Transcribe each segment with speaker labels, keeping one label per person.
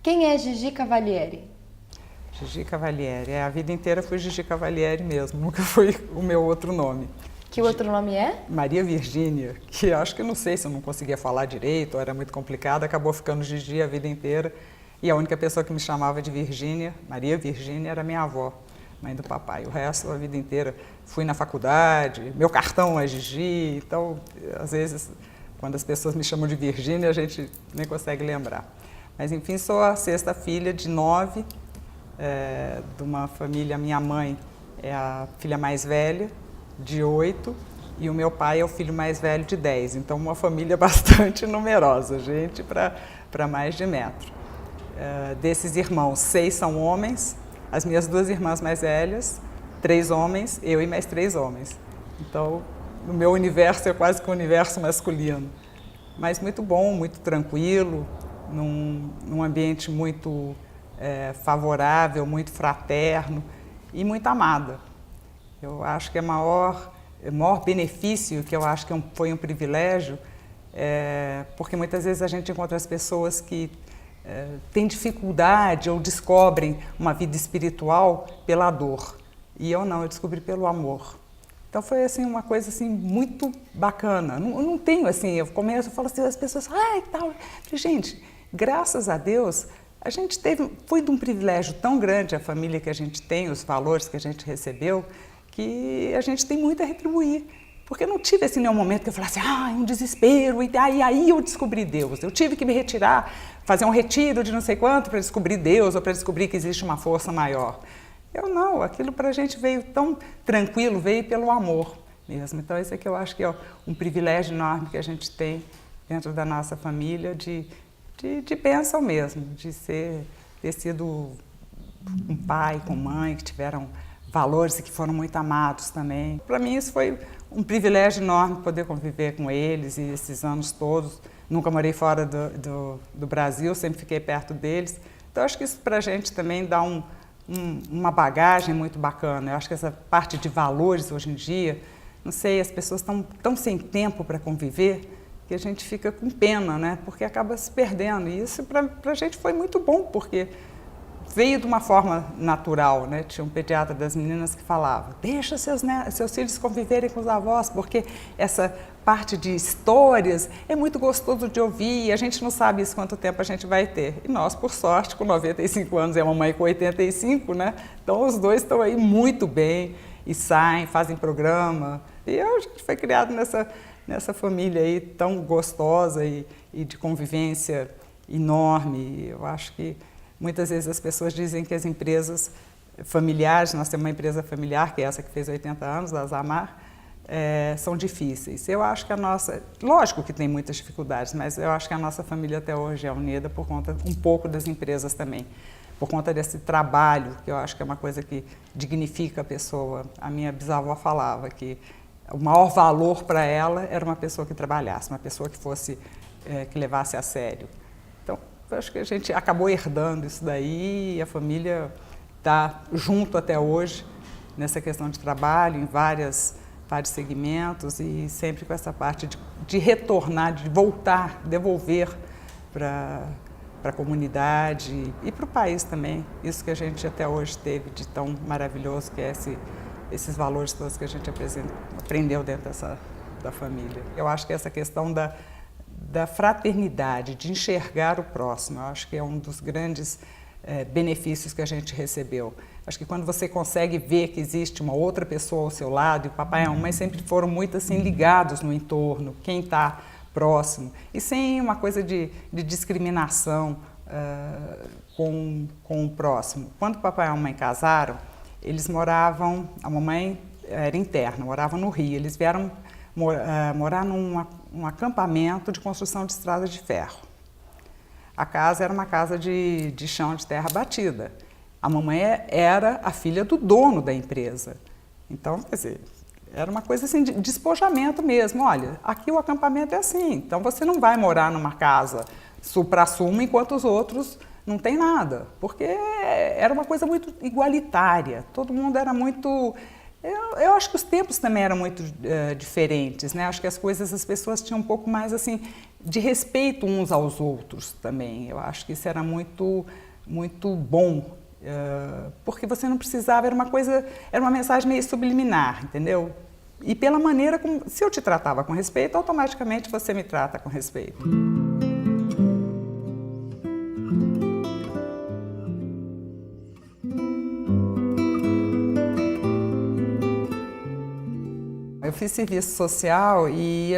Speaker 1: Quem é Gigi Cavalieri?
Speaker 2: Gigi Cavalieri. A vida inteira fui Gigi Cavalieri mesmo, nunca foi o meu outro nome.
Speaker 1: Que outro nome é?
Speaker 2: Maria Virgínia, que acho que não sei se eu não conseguia falar direito, ou era muito complicado, acabou ficando Gigi a vida inteira. E a única pessoa que me chamava de Virgínia, Maria Virgínia, era minha avó, mãe do papai. O resto, a vida inteira, fui na faculdade, meu cartão é Gigi, então, às vezes, quando as pessoas me chamam de Virgínia, a gente nem consegue lembrar. Mas, enfim, sou a sexta filha de 9, de uma família. Minha mãe é a filha mais velha, de 8, e o meu pai é o filho mais velho, de 10. Então, uma família bastante numerosa, gente para mais de metro. Desses irmãos, 6 são homens, as minhas 2 irmãs mais velhas, 3 homens, eu e mais 3 homens. Então, no meu universo é quase que um universo masculino. Mas muito bom, muito tranquilo, num ambiente muito favorável, muito fraterno e muito amada. Eu acho que o maior benefício, que eu acho que foi um privilégio, porque muitas vezes a gente encontra as pessoas que têm dificuldade ou descobrem uma vida espiritual pela dor. E eu não, eu descobri pelo amor. Então foi assim, uma coisa assim, muito bacana. Não tenho assim, eu falo assim, as pessoas, ai, tal. Gente, graças a Deus, a gente foi de um privilégio tão grande a família que a gente tem, os valores que a gente recebeu, que a gente tem muito a retribuir. Porque eu não tive assim nenhum momento que eu falasse, um desespero, e aí eu descobri Deus. Eu tive que me retirar, fazer um retiro de não sei quanto para descobrir Deus ou para descobrir que existe uma força maior. Eu não, aquilo para a gente veio tão tranquilo, veio pelo amor mesmo. Então esse aqui eu acho que é um privilégio enorme que a gente tem dentro da nossa família de bênção mesmo, de ter sido um pai com mãe que tiveram valores e que foram muito amados também. Para mim isso foi um privilégio enorme poder conviver com eles e esses anos todos. Nunca morei fora do Brasil, sempre fiquei perto deles. Então acho que isso para a gente também dá uma bagagem muito bacana. Eu acho que essa parte de valores hoje em dia, não sei, as pessoas estão tão sem tempo para conviver que a gente fica com pena, né? Porque acaba se perdendo. E isso para a gente foi muito bom, porque veio de uma forma natural, né? Tinha um pediatra das meninas que falava, deixa seus filhos conviverem com os avós, porque essa parte de histórias é muito gostoso de ouvir e a gente não sabe isso quanto tempo a gente vai ter. E nós, por sorte, com 95 anos e a mamãe com 85, né? Então os dois estão aí muito bem e saem, fazem programa. E a gente foi criado nessa família aí tão gostosa e de convivência enorme. Eu acho que muitas vezes as pessoas dizem que as empresas familiares, nós temos uma empresa familiar, que é essa que fez 80 anos, a Zamar, são difíceis. Eu acho que a nossa, lógico que tem muitas dificuldades, mas eu acho que a nossa família até hoje é unida por conta um pouco das empresas também, por conta desse trabalho, que eu acho que é uma coisa que dignifica a pessoa. A minha bisavó falava que o maior valor para ela era uma pessoa que trabalhasse, uma pessoa que fosse, que levasse a sério. Então, eu acho que a gente acabou herdando isso daí e a família está junto até hoje nessa questão de trabalho, em vários segmentos e sempre com essa parte de retornar, de voltar, devolver para a comunidade e para o país também. Isso que a gente até hoje teve de tão maravilhoso, que é esses valores todos que a gente aprendeu dentro da família. Eu acho que essa questão da fraternidade, de enxergar o próximo, eu acho que é um dos grandes benefícios que a gente recebeu. Acho que quando você consegue ver que existe uma outra pessoa ao seu lado, e o papai e a mamãe sempre foram muito assim ligados no entorno, quem está próximo, e sem uma coisa de discriminação com o próximo. Quando o papai e a mamãe casaram, eles moravam, a mamãe era interna, morava no Rio, eles vieram morar num acampamento de construção de estrada de ferro. A casa era uma casa de chão de terra batida. A mamãe era a filha do dono da empresa. Então, quer dizer, era uma coisa assim de despojamento mesmo. Olha, aqui o acampamento é assim, então você não vai morar numa casa supra-sumo enquanto os outros não têm nada. Porque era uma coisa muito igualitária, todo mundo era muito... Eu acho que os tempos também eram muito diferentes, né? Acho que as pessoas tinham um pouco mais assim de respeito uns aos outros também. Eu acho que isso era muito, muito bom, porque você não precisava, era uma mensagem meio subliminar, entendeu? E pela maneira como, se eu te tratava com respeito, automaticamente você me trata com respeito. Eu fiz serviço social e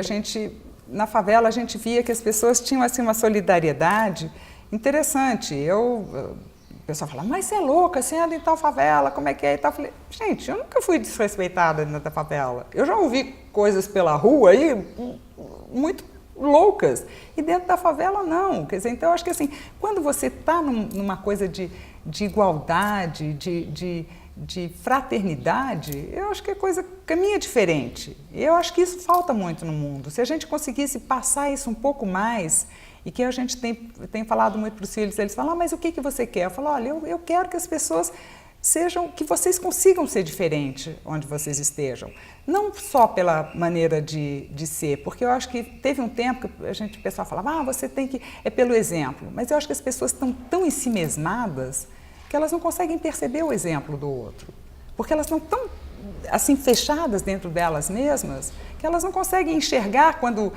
Speaker 2: na favela a gente via que as pessoas tinham assim uma solidariedade interessante. O pessoal falava, mas você é louca, você anda em tal favela, como é que é e tal? Eu falei, gente, eu nunca fui desrespeitada dentro da favela. Eu já ouvi coisas pela rua aí muito loucas e dentro da favela não. Quer dizer, então eu acho que assim, quando você está numa coisa de igualdade, de fraternidade, eu acho que a coisa caminha diferente. Eu acho que isso falta muito no mundo. Se a gente conseguisse passar isso um pouco mais, e que a gente tem falado muito para os filhos, eles falam, mas o que você quer? Eu falo, olha, eu quero que as pessoas que vocês consigam ser diferentes onde vocês estejam. Não só pela maneira de ser, porque eu acho que teve um tempo que o pessoal falava, você tem que, é pelo exemplo. Mas eu acho que as pessoas estão tão ensimesmadas que elas não conseguem perceber o exemplo do outro, porque elas estão tão assim fechadas dentro delas mesmas que elas não conseguem enxergar quando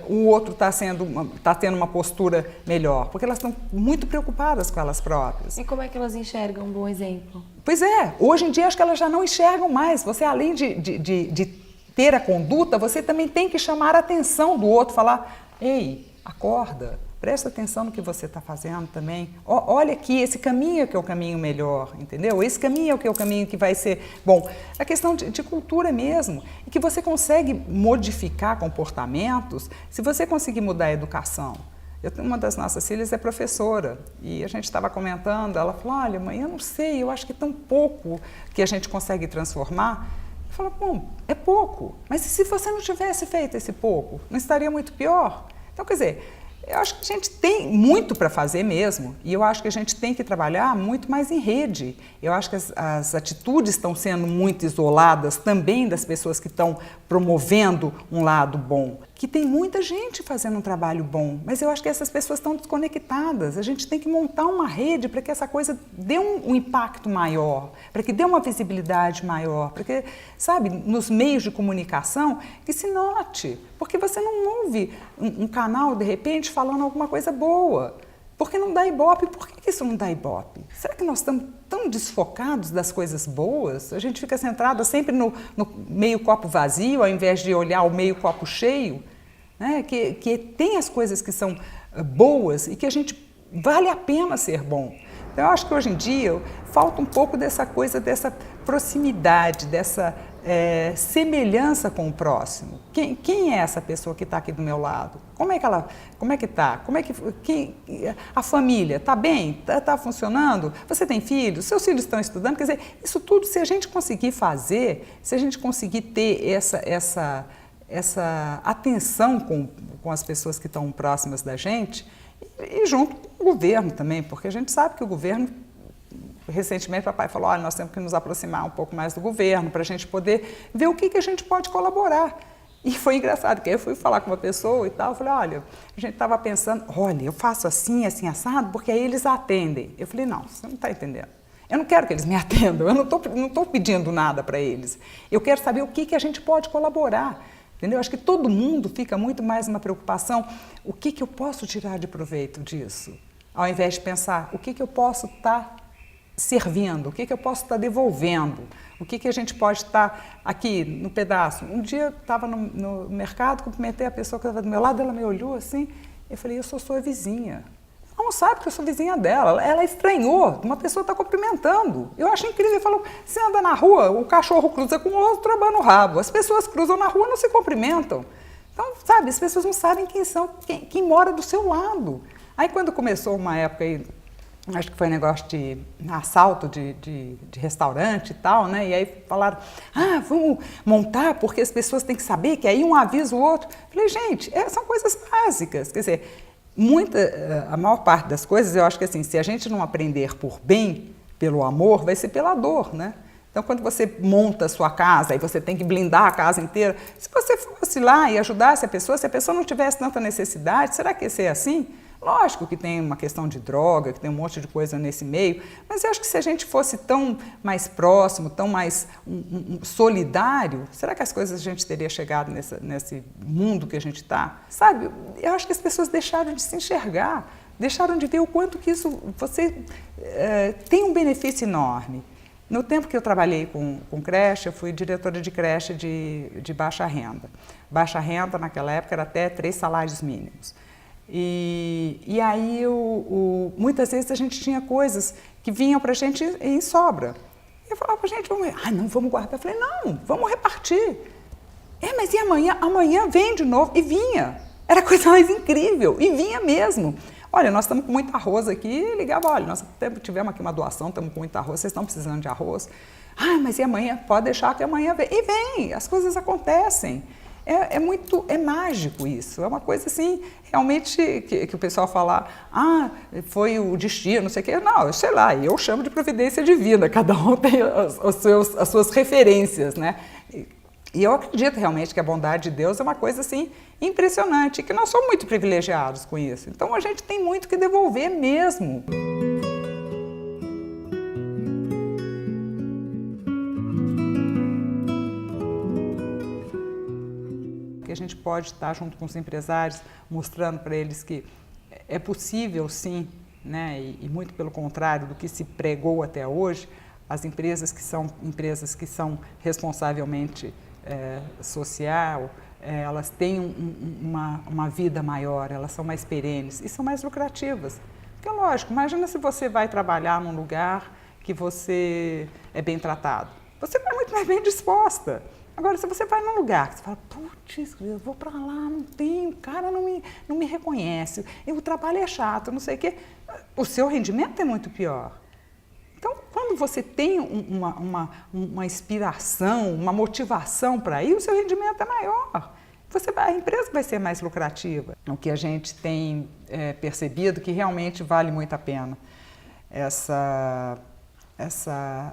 Speaker 2: o outro está tendo uma postura melhor, porque elas estão muito preocupadas com elas próprias.
Speaker 1: E como é que elas enxergam um bom exemplo?
Speaker 2: Pois é, hoje em dia acho que elas já não enxergam mais. Você, além de ter a conduta, você também tem que chamar a atenção do outro, falar, ei, acorda. Presta atenção no que você está fazendo também. Olha aqui, esse caminho é que é o caminho melhor, entendeu? Esse caminho é que é o caminho que vai ser bom. A questão de cultura mesmo, e que você consegue modificar comportamentos se você conseguir mudar a educação. Uma das nossas filhas é professora e a gente estava comentando, ela falou, olha mãe, eu não sei, eu acho que é tão pouco que a gente consegue transformar. Eu falo, bom, é pouco, mas se você não tivesse feito esse pouco, não estaria muito pior? Então, quer dizer, eu acho que a gente tem muito para fazer mesmo e eu acho que a gente tem que trabalhar muito mais em rede. Eu acho que as atitudes estão sendo muito isoladas também das pessoas que estão promovendo um lado bom. Que tem muita gente fazendo um trabalho bom, mas eu acho que essas pessoas estão desconectadas. A gente tem que montar uma rede para que essa coisa dê um impacto maior, para que dê uma visibilidade maior, para que, sabe, nos meios de comunicação, que se note. Porque você não ouve um canal, de repente, falando alguma coisa boa. Porque não dá ibope. Por que isso não dá ibope? Será que nós estamos tão desfocados das coisas boas? A gente fica centrado sempre no meio copo vazio, ao invés de olhar o meio copo cheio, né? Que tem as coisas que são boas e que a gente vale a pena ser bom. Então, eu acho que hoje em dia falta um pouco dessa coisa, dessa proximidade, dessa semelhança com o próximo. Quem é essa pessoa que está aqui do meu lado? Como é que está? A família está bem? Está funcionando? Você tem filhos? Seus filhos estão estudando? Quer dizer, isso tudo, se a gente conseguir fazer, se a gente conseguir ter essa atenção com as pessoas que estão próximas da gente, e junto com o governo também, porque a gente sabe que o governo, recentemente o papai falou, olha, nós temos que nos aproximar um pouco mais do governo para a gente poder ver o que a gente pode colaborar. E foi engraçado, porque eu fui falar com uma pessoa e tal, eu falei, olha, a gente estava pensando, olha, eu faço assim, assim, assado, porque aí eles atendem. Eu falei, não, você não está entendendo. Eu não quero que eles me atendam, eu não estou pedindo nada para eles. Eu quero saber o que a gente pode colaborar. Entendeu? Acho que todo mundo fica muito mais numa preocupação, o que eu posso tirar de proveito disso? Ao invés de pensar, o que eu posso estar servindo, o que eu posso estar devolvendo, o que a gente pode estar aqui no pedaço. Um dia eu estava no mercado, cumprimentei a pessoa que estava do meu lado, ela me olhou assim, eu falei, eu sou sua vizinha. Ela não sabe que eu sou vizinha dela, ela estranhou, uma pessoa está cumprimentando. Eu acho incrível, eu falo, você anda na rua, o cachorro cruza com o outro, abana o rabo. As pessoas cruzam na rua e não se cumprimentam. Então, sabe, as pessoas não sabem quem são, quem mora do seu lado. Aí quando começou uma época aí, acho que foi negócio de assalto de restaurante e tal, né? E aí falaram, vamos montar porque as pessoas têm que saber que aí um avisa o outro. Falei, gente, são coisas básicas. Quer dizer, a maior parte das coisas, eu acho que assim, se a gente não aprender por bem, pelo amor, vai ser pela dor, né? Então, quando você monta a sua casa e você tem que blindar a casa inteira, se você fosse lá e ajudasse a pessoa, se a pessoa não tivesse tanta necessidade, será que ia ser assim? Lógico que tem uma questão de droga, que tem um monte de coisa nesse meio, mas eu acho que se a gente fosse tão mais próximo, tão mais solidário, será que as coisas a gente teria chegado nesse mundo que a gente está? Sabe, eu acho que as pessoas deixaram de se enxergar, deixaram de ver o quanto que isso tem um benefício enorme. No tempo que eu trabalhei com creche, eu fui diretora de creche de baixa renda. Baixa renda, naquela época, era até 3 salários mínimos. E aí, muitas vezes, a gente tinha coisas que vinham para a gente em sobra. E eu falava para a gente, não, vamos guardar. Eu falei, não, vamos repartir. Mas e amanhã? Amanhã vem de novo. E vinha. Era a coisa mais incrível. E vinha mesmo. Olha, nós estamos com muito arroz aqui. E ligava, olha, nós tivemos aqui uma doação, estamos com muito arroz, vocês estão precisando de arroz. Mas e amanhã? Pode deixar que amanhã vem. E vem, as coisas acontecem. É mágico isso, é uma coisa assim, realmente, que o pessoal fala, foi o destino, não sei o quê. Não, sei lá, eu chamo de providência divina, cada um tem as suas referências, né? E eu acredito realmente que a bondade de Deus é uma coisa assim impressionante, que nós somos muito privilegiados com isso. Então a gente tem muito que devolver mesmo. Que a gente pode estar junto com os empresários, mostrando para eles que é possível sim, né? E muito pelo contrário do que se pregou até hoje, as empresas que são responsavelmente social, elas têm uma vida maior, elas são mais perenes e são mais lucrativas. Porque lógico, imagina se você vai trabalhar num lugar que você é bem tratado, você vai muito mais bem disposta. Agora, se você vai num lugar que você fala, putz, eu vou para lá, não tem, o cara não me reconhece, o trabalho é chato, não sei o quê, o seu rendimento é muito pior. Então, quando você tem uma inspiração, uma motivação para ir, o seu rendimento é maior. A empresa vai ser mais lucrativa. O que a gente tem percebido que realmente vale muito a pena essa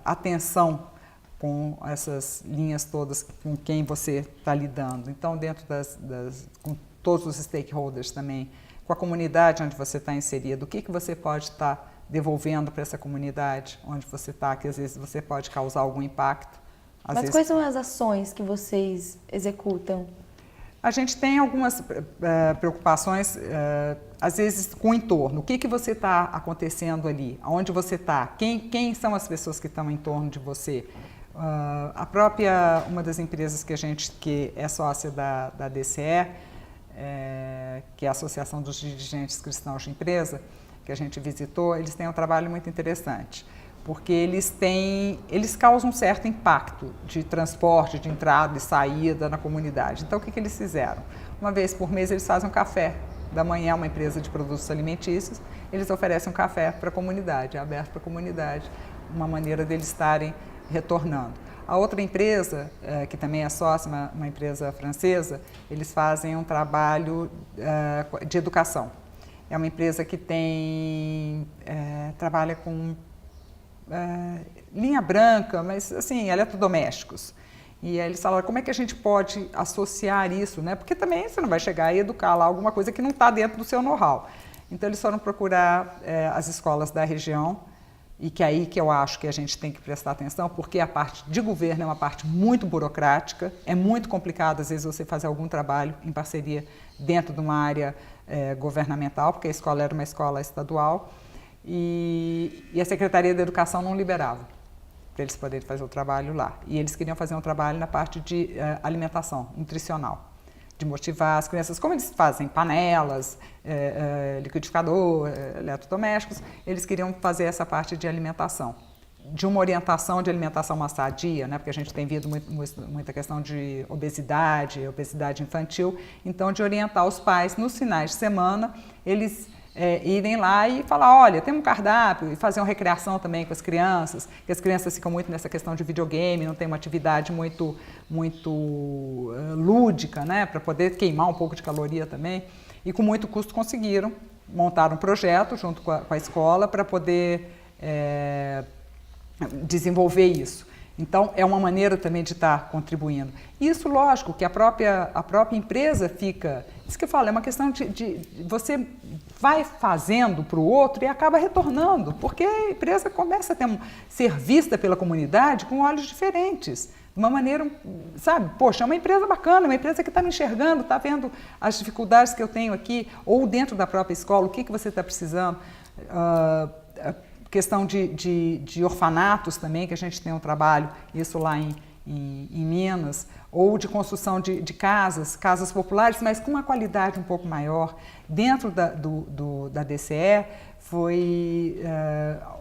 Speaker 2: atenção com essas linhas todas com quem você está lidando. Então, dentro com todos os stakeholders também, com a comunidade onde você está inserido, o que você pode estar devolvendo para essa comunidade onde você está, que às vezes você pode causar algum impacto.
Speaker 1: Mas quais são as ações que vocês executam?
Speaker 2: A gente tem algumas preocupações, às vezes, com o entorno. O que você está acontecendo ali? Onde você está? Quem são as pessoas que estão em torno de você? Uma das empresas que é sócia da DCE, que é a Associação dos Dirigentes Cristãos de Empresa, que a gente visitou, eles têm um trabalho muito interessante, porque eles causam um certo impacto de transporte, de entrada e saída na comunidade. Então, o que eles fizeram? Uma vez por mês, eles fazem um café da manhã, uma empresa de produtos alimentícios, eles oferecem um café para a comunidade, é aberto para a comunidade, uma maneira deles estarem retornando. A outra empresa, que também é sócia, uma empresa francesa, eles fazem um trabalho de educação. É uma empresa que trabalha com linha branca, mas assim, eletrodomésticos. E aí eles falaram, como é que a gente pode associar isso, né? Porque também você não vai chegar e educar lá alguma coisa que não está dentro do seu know-how. Então eles foram procurar as escolas da região, e que eu acho que a gente tem que prestar atenção, porque a parte de governo é uma parte muito burocrática, é muito complicado às vezes você fazer algum trabalho em parceria dentro de uma área governamental, porque a escola era uma escola estadual, e a Secretaria da Educação não liberava para eles poderem fazer o trabalho lá. E eles queriam fazer um trabalho na parte de alimentação nutricional, de motivar as crianças, como eles fazem panelas, liquidificador, eletrodomésticos, eles queriam fazer essa parte de alimentação, de uma orientação de alimentação mais sadia, né? Porque a gente tem visto muita questão de obesidade infantil, então de orientar os pais nos finais de semana, eles irem lá e falar, olha, tem um cardápio, e fazer uma recreação também com as crianças, que as crianças ficam muito nessa questão de videogame, não tem uma atividade muito lúdica, né, para poder queimar um pouco de caloria também, e com muito custo conseguiram montar um projeto junto com a escola para poder desenvolver isso. Então, é uma maneira também de estar contribuindo. Isso, lógico, que a própria empresa fica... Isso que eu falo, é uma questão de você vai fazendo para o outro e acaba retornando, porque a empresa começa a ser vista pela comunidade com olhos diferentes. De uma maneira, sabe, poxa, é uma empresa bacana, uma empresa que está me enxergando, está vendo as dificuldades que eu tenho aqui, ou dentro da própria escola, o que você está precisando. Questão de orfanatos também, que a gente tem um trabalho, isso lá em Minas, ou de construção de casas populares, mas com uma qualidade um pouco maior. Dentro da DCE,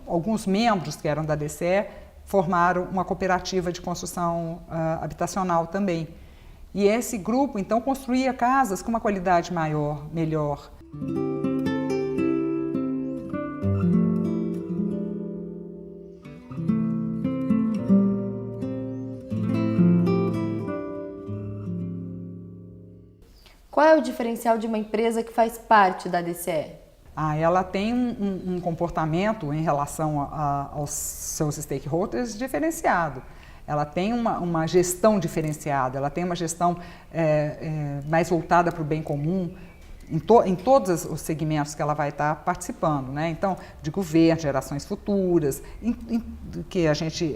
Speaker 2: alguns membros que eram da DCE formaram uma cooperativa de construção habitacional também. E esse grupo, então, construía casas com uma qualidade melhor.
Speaker 1: Qual é o diferencial de uma empresa que faz parte da DCE?
Speaker 2: Ela tem um comportamento em relação aos seus stakeholders diferenciado. Ela tem uma gestão diferenciada, ela tem uma gestão mais voltada para o bem comum em todos os segmentos que ela vai estar participando, né? Então, de governo, gerações futuras, que a gente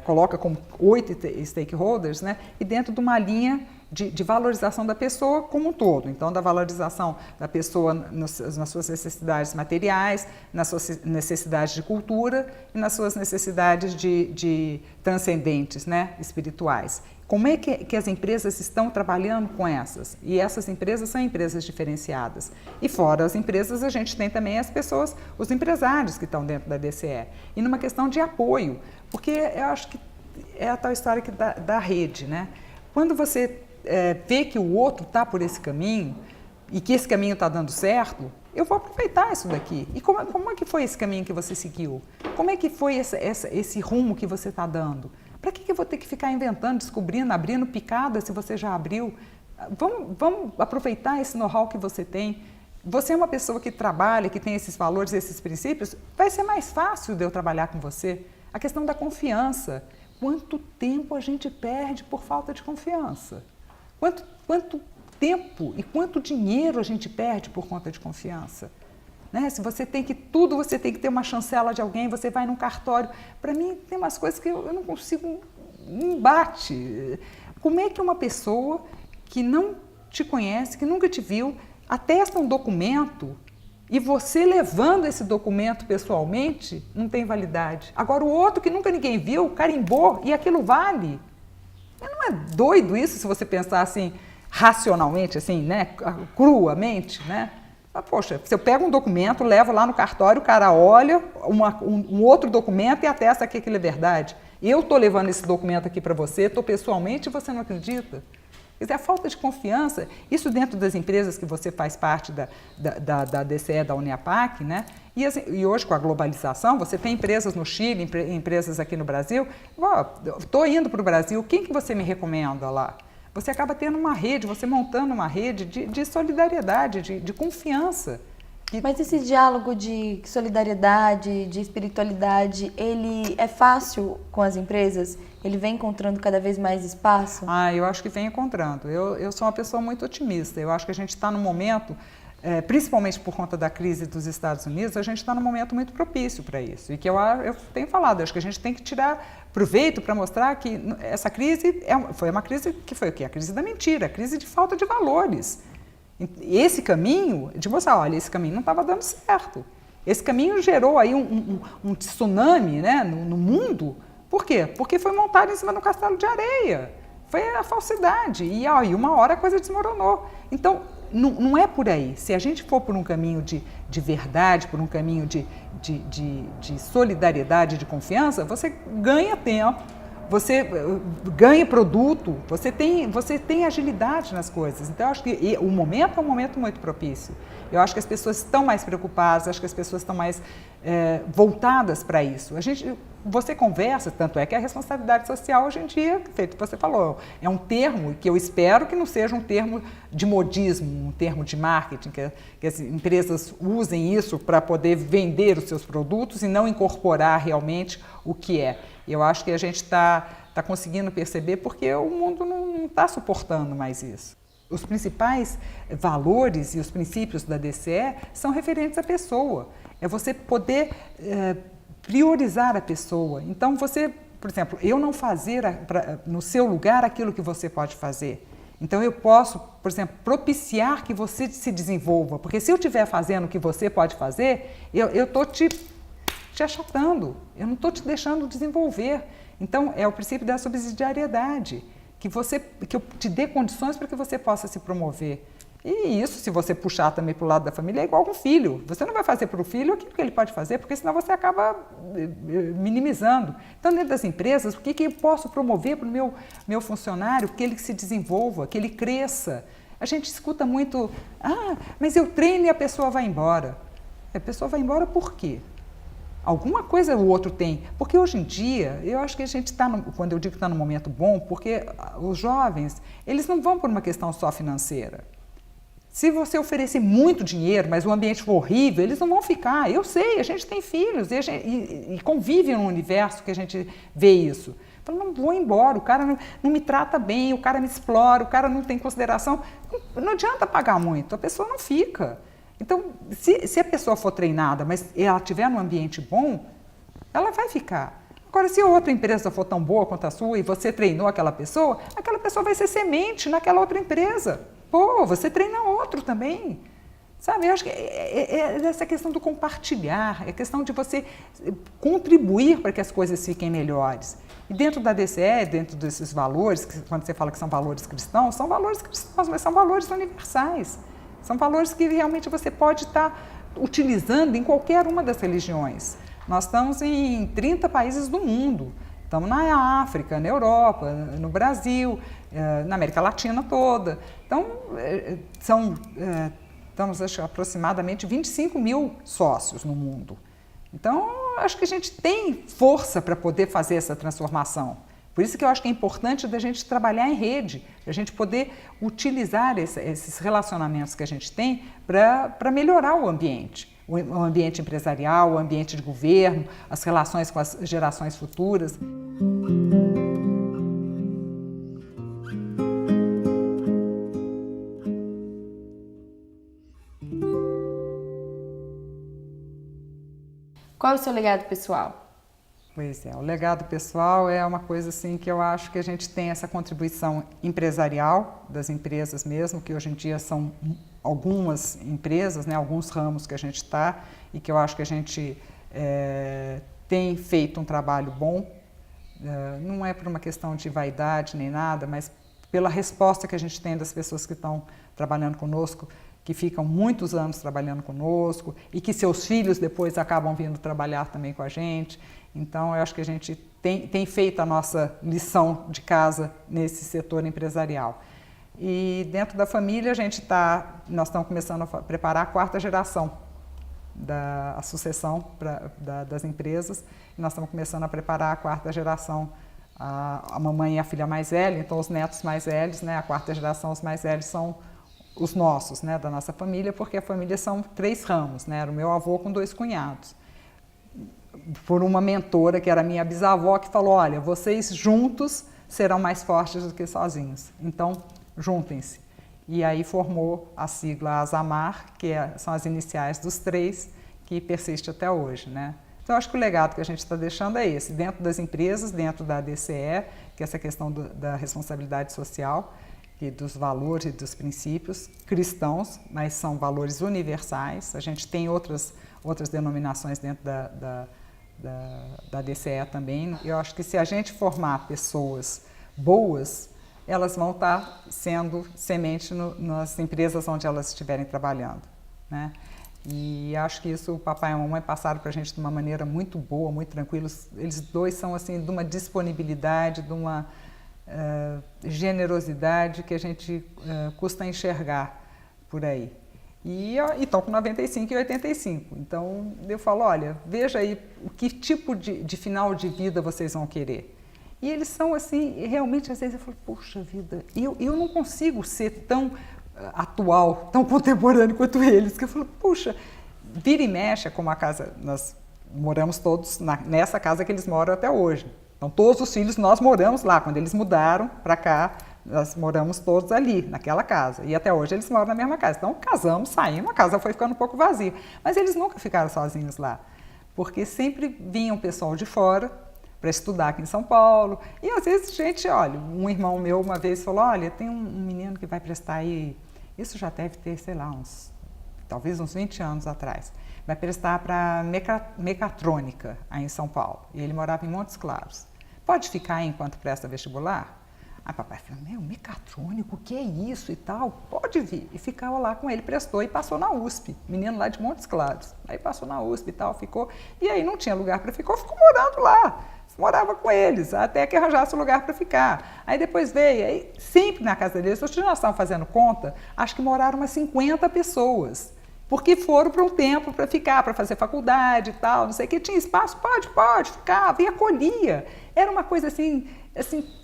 Speaker 2: coloca como 8 stakeholders, né? E dentro de uma linha de valorização da pessoa como um todo. Então, da valorização da pessoa nas suas necessidades materiais, nas suas necessidades de cultura e nas suas necessidades de transcendentes, né, espirituais. Como é que as empresas estão trabalhando com essas? E essas empresas são empresas diferenciadas. E fora as empresas, a gente tem também as pessoas, os empresários que estão dentro da DCE. E numa questão de apoio, porque eu acho que é a tal história da rede, né? Quando você vê que o outro está por esse caminho e que esse caminho está dando certo, eu vou aproveitar isso daqui. E como é que foi esse caminho que você seguiu? Como é que foi esse rumo que você está dando? Para que eu vou ter que ficar inventando, descobrindo, abrindo picada se você já abriu? Vamos aproveitar esse know-how que você tem. Você é uma pessoa que trabalha, que tem esses valores, esses princípios, vai ser mais fácil de eu trabalhar com você. A questão da confiança. Quanto tempo a gente perde por falta de confiança? Quanto tempo e quanto dinheiro a gente perde por conta de confiança? Né? Se você tem que ter uma chancela de alguém, você vai num cartório. Para mim, tem umas coisas que eu não consigo, não bate. Como é que uma pessoa que não te conhece, que nunca te viu, atesta um documento e você levando esse documento pessoalmente, não tem validade? Agora, o outro que nunca ninguém viu, carimbou e aquilo vale. Não é doido isso, se você pensar assim, racionalmente, assim, né, cruamente, né? Poxa, se eu pego um documento, levo lá no cartório, o cara olha um outro documento e atesta que aquilo é verdade. Eu estou levando esse documento aqui para você, estou pessoalmente e você não acredita? Quer dizer, a falta de confiança, isso dentro das empresas que você faz parte da DCE, da Uniapac, né? E hoje, com a globalização, você tem empresas no Chile, empresas aqui no Brasil. Estou indo para o Brasil, quem que você me recomenda lá? Você acaba tendo uma rede, você montando uma rede de solidariedade, de confiança.
Speaker 1: Mas esse diálogo de solidariedade, de espiritualidade, ele é fácil com as empresas? Ele vem encontrando cada vez mais espaço?
Speaker 2: Eu acho que vem encontrando. Eu sou uma pessoa muito otimista. Eu acho que a gente está num momento, principalmente por conta da crise dos Estados Unidos, a gente está num momento muito propício para isso. E que eu tenho falado, eu acho que a gente tem que tirar proveito para mostrar que essa crise foi uma crise que foi o quê? A crise da mentira, a crise de falta de valores. Esse caminho, de mostrar, olha, esse caminho não estava dando certo. Esse caminho gerou aí um tsunami, né, no mundo. Por quê? Porque foi montado em cima de um castelo de areia. Foi a falsidade. E uma hora a coisa desmoronou. Então, não é por aí. Se a gente for por um caminho de verdade, por um caminho de solidariedade, de confiança, você ganha tempo, você ganha produto, você tem agilidade nas coisas. Então, eu acho que o momento é um momento muito propício. Eu acho que as pessoas estão mais preocupadas, acho que as pessoas estão mais voltadas para isso. Você conversa, tanto é que a responsabilidade social hoje em dia, feito o que você falou, é um termo que eu espero que não seja um termo de modismo, um termo de marketing, que as empresas usem isso para poder vender os seus produtos e não incorporar realmente o que é. Eu acho que a gente está conseguindo perceber porque o mundo não está suportando mais isso. Os principais valores e os princípios da DCE são referentes à pessoa. É você poder priorizar a pessoa. Então, você, por exemplo, eu não fazer no seu lugar aquilo que você pode fazer. Então, eu posso, por exemplo, propiciar que você se desenvolva. Porque se eu estiver fazendo o que você pode fazer, eu estou te achatando, eu não estou te deixando desenvolver. Então, é o princípio da subsidiariedade, que eu te dê condições para que você possa se promover. E isso, se você puxar também para o lado da família, é igual com o filho. Você não vai fazer para o filho aquilo que ele pode fazer, porque senão você acaba minimizando. Então, dentro das empresas, o que eu posso promover para o meu funcionário? Que ele se desenvolva, que ele cresça. A gente escuta muito, mas eu treino e a pessoa vai embora. A pessoa vai embora por quê? Alguma coisa o outro tem. Porque hoje em dia, eu acho que a gente está, quando eu digo que está num momento bom, porque os jovens, eles não vão por uma questão só financeira. Se você oferecer muito dinheiro, mas o ambiente for horrível, eles não vão ficar. Eu sei, a gente tem filhos e convive num universo que a gente vê isso. Fala, não vou embora, o cara não me trata bem, o cara me explora, o cara não tem consideração. Não adianta pagar muito, a pessoa não fica. Então, se a pessoa for treinada, mas ela estiver num ambiente bom, ela vai ficar. Agora, se a outra empresa for tão boa quanto a sua e você treinou aquela pessoa vai ser semente naquela outra empresa. Pô, você treina outro também. Sabe, eu acho que é essa questão do compartilhar, é questão de você contribuir para que as coisas fiquem melhores. E dentro da DCE, dentro desses valores, quando você fala que são valores cristãos, mas são valores universais. São valores que realmente você pode estar utilizando em qualquer uma das religiões. Nós estamos em 30 países do mundo. Estamos na África, na Europa, no Brasil, na América Latina toda. Então, estamos acho, aproximadamente 25 mil sócios no mundo. Então, acho que a gente tem força para poder fazer essa transformação. Por isso que eu acho que é importante da gente trabalhar em rede, a gente poder utilizar esses relacionamentos que a gente tem para melhorar o ambiente empresarial, o ambiente de governo, as relações com as gerações futuras.
Speaker 1: Qual é o seu legado pessoal?
Speaker 2: Pois é, o legado pessoal é uma coisa assim que eu acho que a gente tem essa contribuição empresarial das empresas mesmo, que hoje em dia são algumas empresas, né, alguns ramos que a gente está e que eu acho que a gente tem feito um trabalho bom, não é por uma questão de vaidade nem nada, mas pela resposta que a gente tem das pessoas que estão trabalhando conosco, que ficam muitos anos trabalhando conosco e que seus filhos depois acabam vindo trabalhar também com a gente. Então, eu acho que a gente tem feito a nossa lição de casa nesse setor empresarial. E dentro da família, nós estamos começando a preparar a quarta geração da sucessão das empresas. E nós estamos começando a preparar a quarta geração, a mamãe e a filha mais velha, então os netos mais velhos, né? A quarta geração, os mais velhos são os nossos, né, da nossa família, porque a família são 3 ramos, né? Era o meu avô com 2 cunhados. Por uma mentora, que era a minha bisavó, que falou, olha, vocês juntos serão mais fortes do que sozinhos, então juntem-se. E aí formou a sigla ASAMAR, que são as iniciais dos 3, que persiste até hoje, né? Então, eu acho que o legado que a gente está deixando é esse, dentro das empresas, dentro da DCE, que é essa questão da responsabilidade social, e dos valores e dos princípios cristãos, mas são valores universais. A gente tem outras denominações dentro da DCE também. Eu acho que se a gente formar pessoas boas, elas vão estar sendo semente nas empresas onde elas estiverem trabalhando, né? E acho que isso o papai e a mamãe passaram para a gente de uma maneira muito boa, muito tranquila. Eles dois são assim de uma disponibilidade, de uma generosidade que a gente custa enxergar por aí. E estão com 95 e 85. Então, eu falo, olha, veja aí que tipo de final de vida vocês vão querer. E eles são assim, realmente, às vezes eu falo, poxa vida, eu não consigo ser tão atual, tão contemporâneo quanto eles, que eu falo, puxa, vira e mexe, como a casa, nós moramos todos nessa casa que eles moram até hoje. Então, todos os filhos, nós moramos lá. Quando eles mudaram para cá, nós moramos todos ali, naquela casa. E até hoje eles moram na mesma casa. Então, casamos, saímos, a casa foi ficando um pouco vazia. Mas eles nunca ficaram sozinhos lá, porque sempre vinha um pessoal de fora para estudar aqui em São Paulo. E às vezes, gente, olha, um irmão meu uma vez falou, olha, tem um menino que vai prestar aí, isso já deve ter, sei lá, talvez uns 20 anos atrás, vai prestar para mecatrônica aí em São Paulo. E ele morava em Montes Claros. Pode ficar aí enquanto presta vestibular? Aí papai falou, meu, mecatrônico, o que é isso e tal? Pode vir. E ficava lá com ele, prestou e passou na USP, menino lá de Montes Claros. Aí passou na USP e tal, ficou. E aí não tinha lugar para ficar, ficou morando lá. Morava com eles, até que arranjasse um lugar para ficar. Aí depois veio, aí, sempre na casa deles, hoje nós estávamos fazendo conta, acho que moraram umas 50 pessoas. Porque foram para um tempo para ficar, para fazer faculdade e tal, não sei o que, tinha espaço, pode, ficava, e acolhia. Era uma coisa assim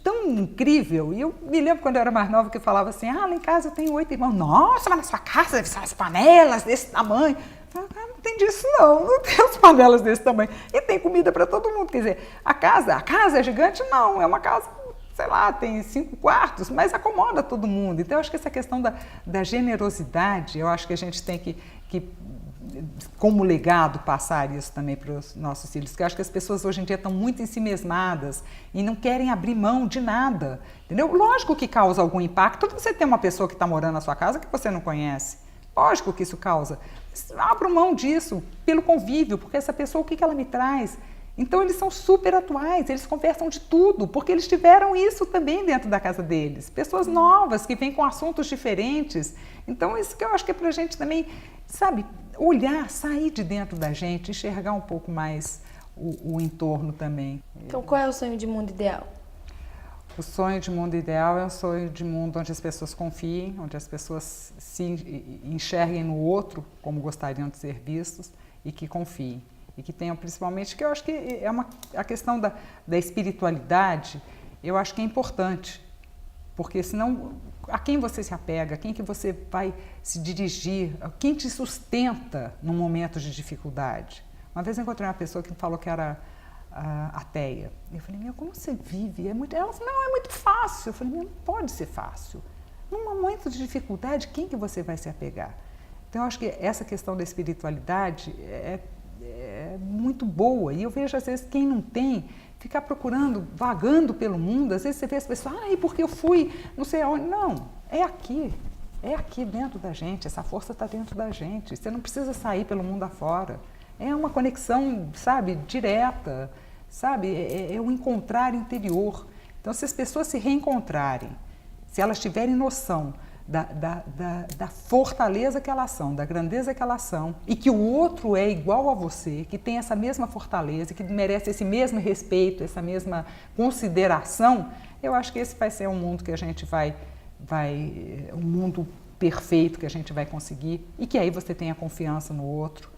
Speaker 2: tão incrível. E eu me lembro quando eu era mais nova que eu falava assim, lá em casa eu tenho 8 irmãos. Nossa, mas na sua casa deve ser umas panelas desse tamanho. Eu falava, não tem disso não tem as panelas desse tamanho. E tem comida para todo mundo. Quer dizer, a casa é gigante? Não, é uma casa, sei lá, tem 5 quartos, mas acomoda todo mundo. Então, eu acho que essa questão da generosidade, eu acho que a gente tem que como legado, passar isso também para os nossos filhos, porque eu acho que as pessoas hoje em dia estão muito ensimesmadas e não querem abrir mão de nada, entendeu? Lógico que causa algum impacto você ter uma pessoa que está morando na sua casa que você não conhece, lógico que isso causa, mas abra mão disso pelo convívio, porque essa pessoa, o que ela me traz? Então, eles são super atuais, eles conversam de tudo, porque eles tiveram isso também dentro da casa deles. Pessoas novas, que vêm com assuntos diferentes. Então, isso que eu acho que é para a gente também, sabe, olhar, sair de dentro da gente, enxergar um pouco mais o entorno também.
Speaker 1: Então, qual é o sonho de mundo ideal?
Speaker 2: O sonho de mundo ideal é um sonho de mundo onde as pessoas confiem, onde as pessoas se enxerguem no outro como gostariam de ser vistos e que confiem. E que tenham principalmente, que eu acho que é a questão da espiritualidade, eu acho que é importante, porque senão a quem você se apega, a quem que você vai se dirigir, quem te sustenta num momento de dificuldade. Uma vez eu encontrei uma pessoa que falou que era ateia. Eu falei, meu, como você vive? Ela falou, não, é muito fácil. Eu falei, meu, não pode ser fácil. Num momento de dificuldade, quem que você vai se apegar? Então, eu acho que essa questão da espiritualidade é muito boa. E eu vejo, às vezes, quem não tem, ficar procurando, vagando pelo mundo. Às vezes você vê as pessoas, porque eu fui não sei aonde. Não, é aqui dentro da gente. Essa força está dentro da gente. Você não precisa sair pelo mundo afora. É uma conexão, sabe, direta, sabe? É um encontrar interior. Então, se as pessoas se reencontrarem, se elas tiverem noção da fortaleza que elas são, da grandeza que elas são, e que o outro é igual a você, que tem essa mesma fortaleza, que merece esse mesmo respeito, essa mesma consideração, eu acho que esse vai ser um mundo que a gente um mundo perfeito que a gente vai conseguir, e que aí você tenha confiança no outro.